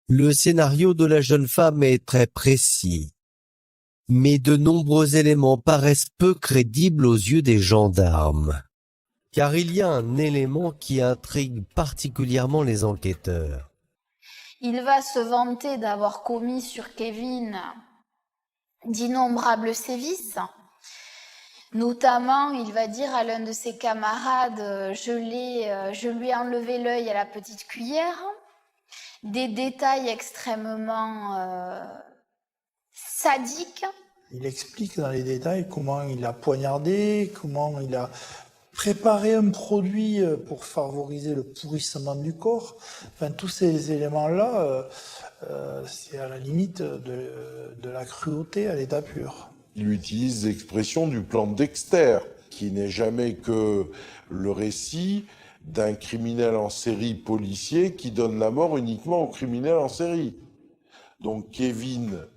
Le scénario de la jeune femme est très précis, mais de nombreux éléments paraissent peu crédibles aux yeux des gendarmes. Car il y a un élément qui intrigue particulièrement les enquêteurs. Il va se vanter d'avoir commis sur Kevin d'innombrables sévices. Notamment, il va dire à l'un de ses camarades, je lui ai enlevé l'œil à la petite cuillère. Des détails extrêmement sadiques. Il explique dans les détails comment il a poignardé, comment il a préparé un produit pour favoriser le pourrissement du corps. Enfin, tous ces éléments-là, c'est à la limite de la cruauté à l'état pur. Il utilise l'expression du plan Dexter, qui n'est jamais que le récit d'un criminel en série policier qui donne la mort uniquement au criminel en série. Donc Kevin,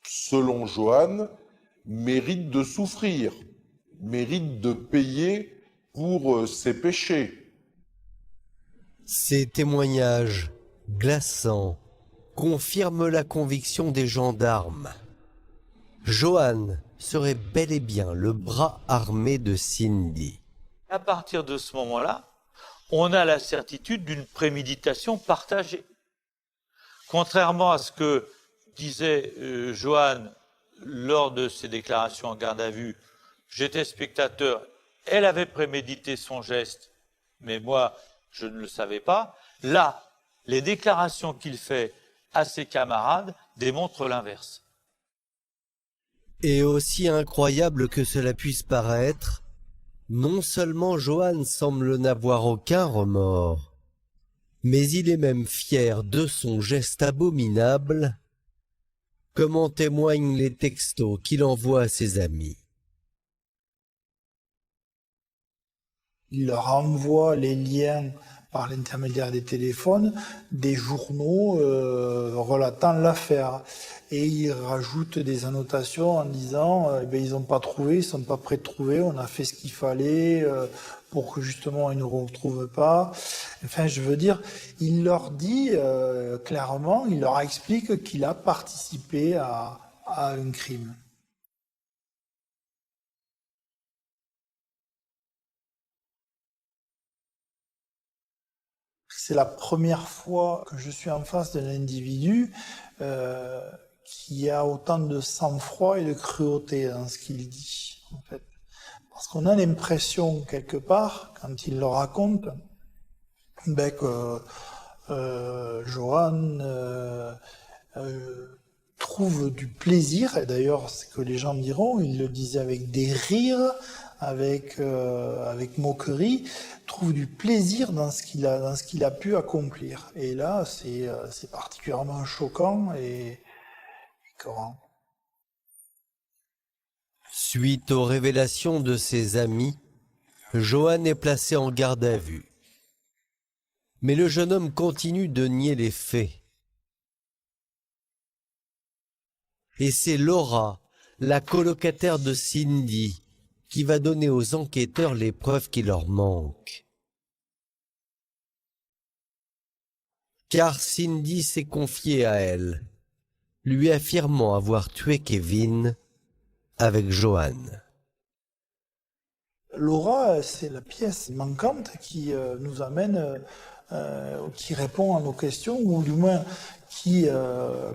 selon Johan, mérite de souffrir, mérite de payer pour ses péchés. Ces témoignages glaçants confirment la conviction des gendarmes. Johan serait bel et bien le bras armé de Cindy. À partir de ce moment-là, on a la certitude d'une préméditation partagée. Contrairement à ce que disait Johan lors de ses déclarations en garde à vue, j'étais spectateur, elle avait prémédité son geste, mais moi, je ne le savais pas. Là, les déclarations qu'il fait à ses camarades démontrent l'inverse. Et aussi incroyable que cela puisse paraître, non seulement Johan semble n'avoir aucun remords, mais il est même fier de son geste abominable, comme en témoignent les textos qu'il envoie à ses amis. Il leur envoie les liens par l'intermédiaire des téléphones, des journaux relatant l'affaire. Et il rajoute des annotations en disant ils n'ont pas trouvé, ils ne sont pas prêts de trouver, on a fait ce qu'il fallait pour que justement ils ne retrouvent pas. Enfin, je veux dire, il leur dit clairement, il leur explique qu'il a participé à un crime. C'est la première fois que je suis en face d'un individu qui a autant de sang-froid et de cruauté dans ce qu'il dit, en fait. Parce qu'on a l'impression, quelque part, quand il le raconte, que Johan trouve du plaisir, et d'ailleurs, c'est ce que les gens diront, il le disait avec des rires, avec moquerie, trouve du plaisir dans ce qu'il a pu accomplir. Et là, c'est particulièrement choquant et écœurant. Suite aux révélations de ses amis, Johan est placé en garde à vue. Mais le jeune homme continue de nier les faits. Et c'est Laura, la colocataire de Cindy, qui va donner aux enquêteurs les preuves qui leur manquent. Car Cindy s'est confiée à elle, lui affirmant avoir tué Kevin avec Johan. Laura, c'est la pièce manquante qui nous amène, qui répond à nos questions, ou du moins qui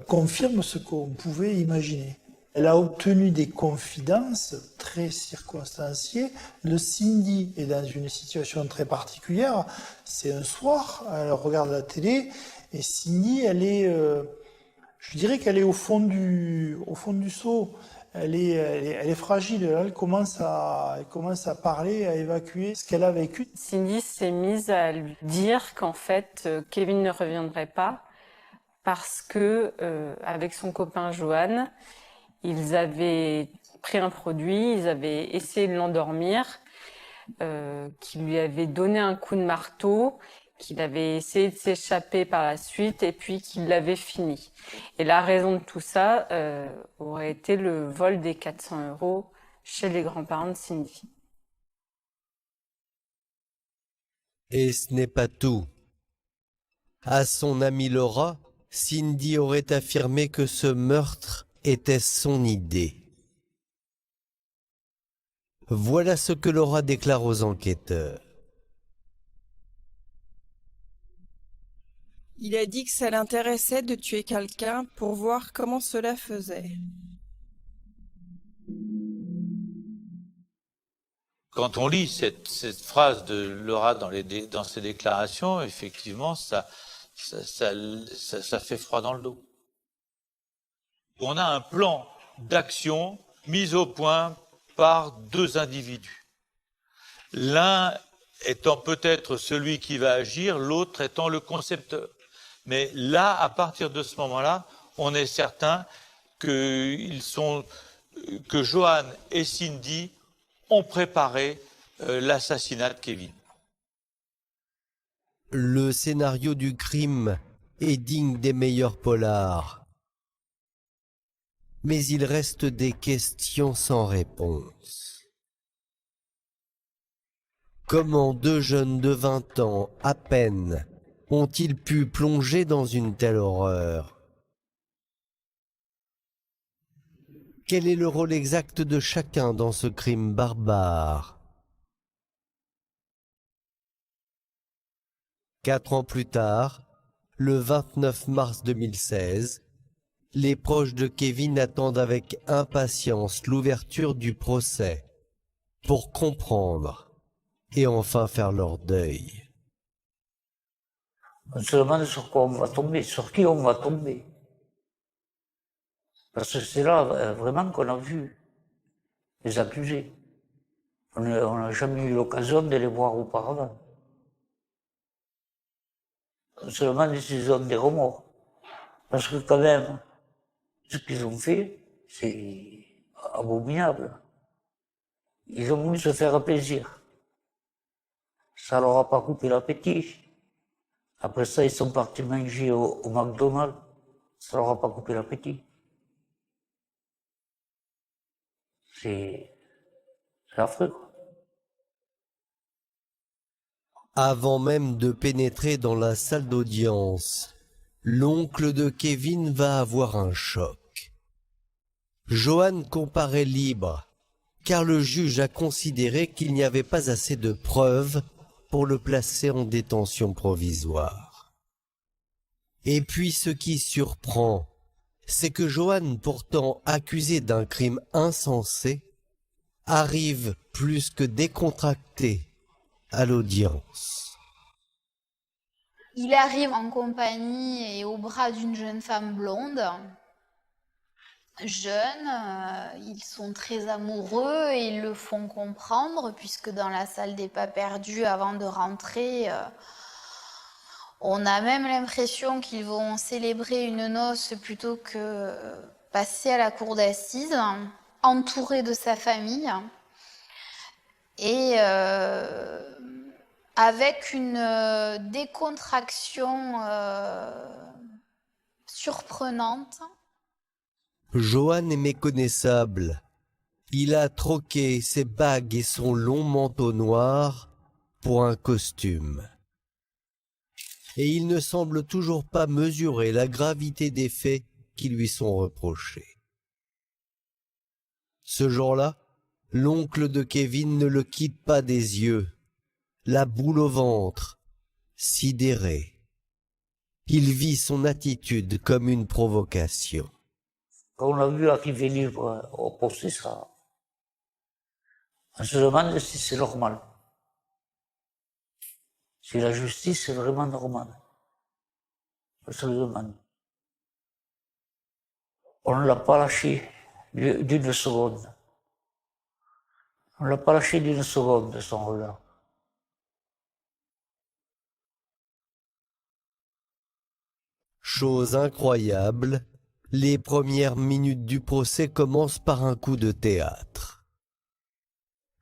confirme ce qu'on pouvait imaginer. Elle a obtenu des confidences très circonstanciées. Le Cindy est dans une situation très particulière. C'est un soir, elle regarde la télé, et Cindy, elle est, je dirais qu'elle est au fond du seau. Elle est fragile. Elle commence à parler, à évacuer ce qu'elle a vécu. Cindy s'est mise à lui dire qu'en fait, Kevin ne reviendrait pas parce que, avec son copain Johan, ils avaient pris un produit, ils avaient essayé de l'endormir, qu'il lui avait donné un coup de marteau, qu'il avait essayé de s'échapper par la suite et puis qu'il l'avait fini. Et la raison de tout ça aurait été le vol des 400 € chez les grands-parents de Cindy. Et ce n'est pas tout. À son amie Laura, Cindy aurait affirmé que ce meurtre était son idée. Voilà ce que Laura déclare aux enquêteurs. Il a dit que ça l'intéressait de tuer quelqu'un pour voir comment cela faisait. Quand on lit cette phrase de Laura dans ses déclarations, effectivement, ça fait froid dans le dos. On a un plan d'action mis au point par deux individus. L'un étant peut-être celui qui va agir, l'autre étant le concepteur. Mais là, à partir de ce moment-là, on est certain que Johan et Cindy ont préparé l'assassinat de Kevin. Le scénario du crime est digne des meilleurs polars. Mais il reste des questions sans réponse. Comment deux jeunes de 20 ans à peine ont-ils pu plonger dans une telle horreur? Quel est le rôle exact de chacun dans ce crime barbare? 4 ans plus tard, le 29 mars 2016, les proches de Kevin attendent avec impatience l'ouverture du procès pour comprendre et enfin faire leur deuil. On se demande sur quoi on va tomber, sur qui on va tomber. Parce que c'est là vraiment qu'on a vu les accusés. On n'a jamais eu l'occasion de les voir auparavant. On se demande s'ils ont des remords. Parce que quand même, ce qu'ils ont fait, c'est abominable. Ils ont voulu se faire plaisir. Ça leur a pas coupé l'appétit. Après ça, ils sont partis manger au McDonald's. Ça leur a pas coupé l'appétit. C'est affreux, quoi. Avant même de pénétrer dans la salle d'audience, l'oncle de Kevin va avoir un choc. Johan comparaît libre, car le juge a considéré qu'il n'y avait pas assez de preuves pour le placer en détention provisoire. Et puis ce qui surprend, c'est que Johan, pourtant accusé d'un crime insensé, arrive plus que décontracté à l'audience. Il arrive en compagnie et au bras d'une jeune femme blonde. Jeunes, ils sont très amoureux et ils le font comprendre puisque dans la salle des pas perdus, avant de rentrer, on a même l'impression qu'ils vont célébrer une noce plutôt que passer à la cour d'assises, entouré de sa famille et avec une décontraction surprenante. Johan est méconnaissable. Il a troqué ses bagues et son long manteau noir pour un costume. Et il ne semble toujours pas mesurer la gravité des faits qui lui sont reprochés. Ce jour-là, l'oncle de Kevin ne le quitte pas des yeux, la boule au ventre, sidéré. Il vit son attitude comme une provocation. Quand on l'a vu arriver libre au procès, ça, on se demande si c'est normal. Si la justice est vraiment normale. On se le demande. On ne l'a pas lâché d'une seconde. On ne l'a pas lâché d'une seconde de son regard. Chose incroyable, les premières minutes du procès commencent par un coup de théâtre.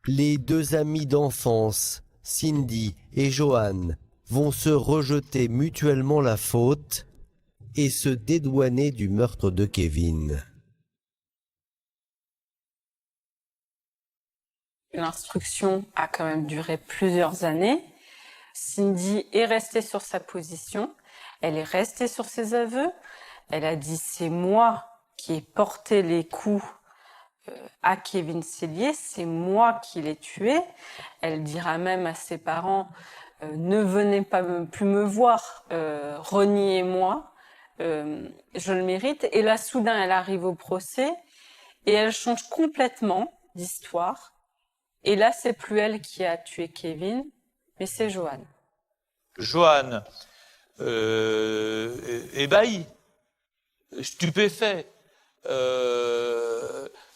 Les deux amis d'enfance, Cindy et Johan, vont se rejeter mutuellement la faute et se dédouaner du meurtre de Kevin. L'instruction a quand même duré plusieurs années. Cindy est restée sur sa position. Elle est restée sur ses aveux. Elle a dit c'est moi qui ai porté les coups à Kevin Cellier, c'est moi qui l'ai tué. Elle dira même à ses parents ne venez pas plus me voir, reniez-moi, je le mérite. Et là, soudain, elle arrive au procès et elle change complètement d'histoire. Et là, c'est plus elle qui a tué Kevin, mais c'est Johan. Johan, ébahi, stupéfait,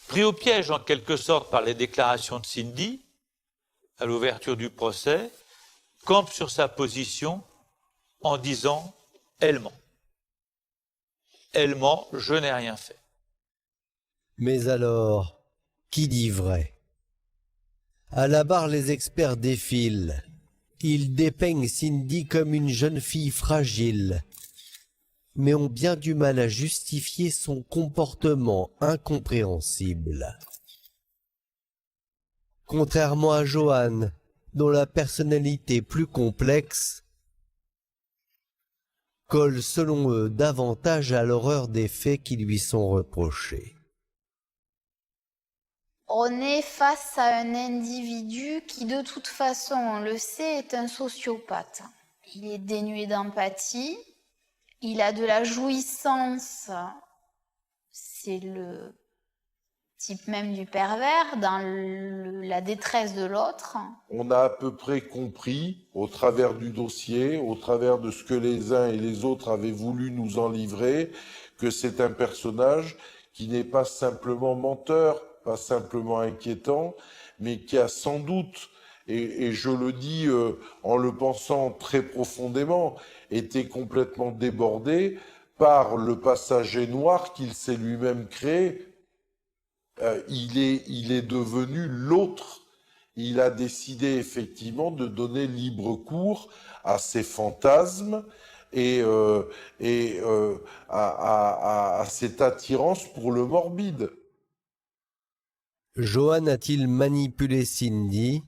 pris au piège en quelque sorte par les déclarations de Cindy, à l'ouverture du procès, campe sur sa position en disant « elle ment. Elle ment, je n'ai rien fait ». Mais alors, qui dit vrai? À la barre, les experts défilent. Ils dépeignent Cindy comme une jeune fille fragile, mais ont bien du mal à justifier son comportement incompréhensible. Contrairement à Johan, dont la personnalité plus complexe colle selon eux davantage à l'horreur des faits qui lui sont reprochés. On est face à un individu qui, de toute façon, on le sait, est un sociopathe. Il est dénué d'empathie, il a de la jouissance, c'est le type même du pervers, dans la détresse de l'autre. On a à peu près compris, au travers du dossier, au travers de ce que les uns et les autres avaient voulu nous en livrer, que c'est un personnage qui n'est pas simplement menteur, pas simplement inquiétant, mais qui a sans doute, et je le dis en le pensant très profondément, été complètement débordé par le passager noir qu'il s'est lui-même créé. Il est devenu l'autre. Il a décidé effectivement de donner libre cours à ses fantasmes et à cette attirance pour le morbide. Johan a-t-il manipulé Cindy?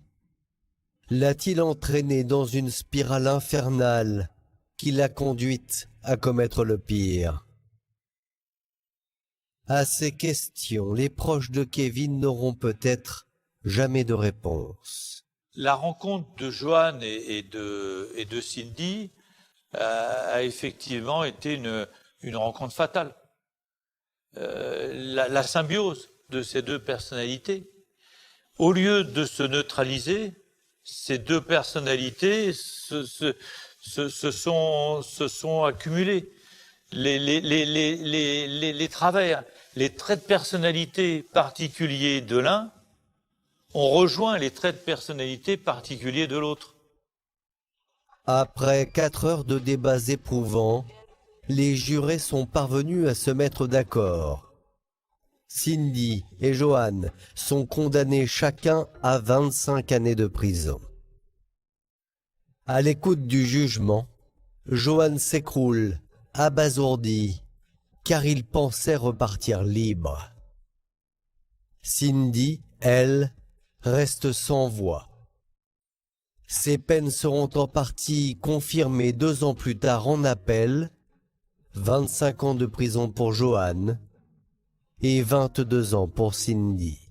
L'a-t-il entraîné dans une spirale infernale qui l'a conduite à commettre le pire? À ces questions, les proches de Kevin n'auront peut-être jamais de réponse. La rencontre de Johan et de Cindy a effectivement été une rencontre fatale. La symbiose de ces deux personnalités, au lieu de se neutraliser, ces deux personnalités se sont accumulées. Les travers, les traits de personnalité particuliers de l'un ont rejoint les traits de personnalité particuliers de l'autre. Après 4 heures de débats éprouvants, les jurés sont parvenus à se mettre d'accord. Cindy et Johan sont condamnés chacun à 25 années de prison. À l'écoute du jugement, Johan s'écroule, abasourdi, car il pensait repartir libre. Cindy, elle, reste sans voix. Ses peines seront en partie confirmées 2 ans plus tard en appel, 25 ans de prison pour Johan et 22 ans pour Cindy.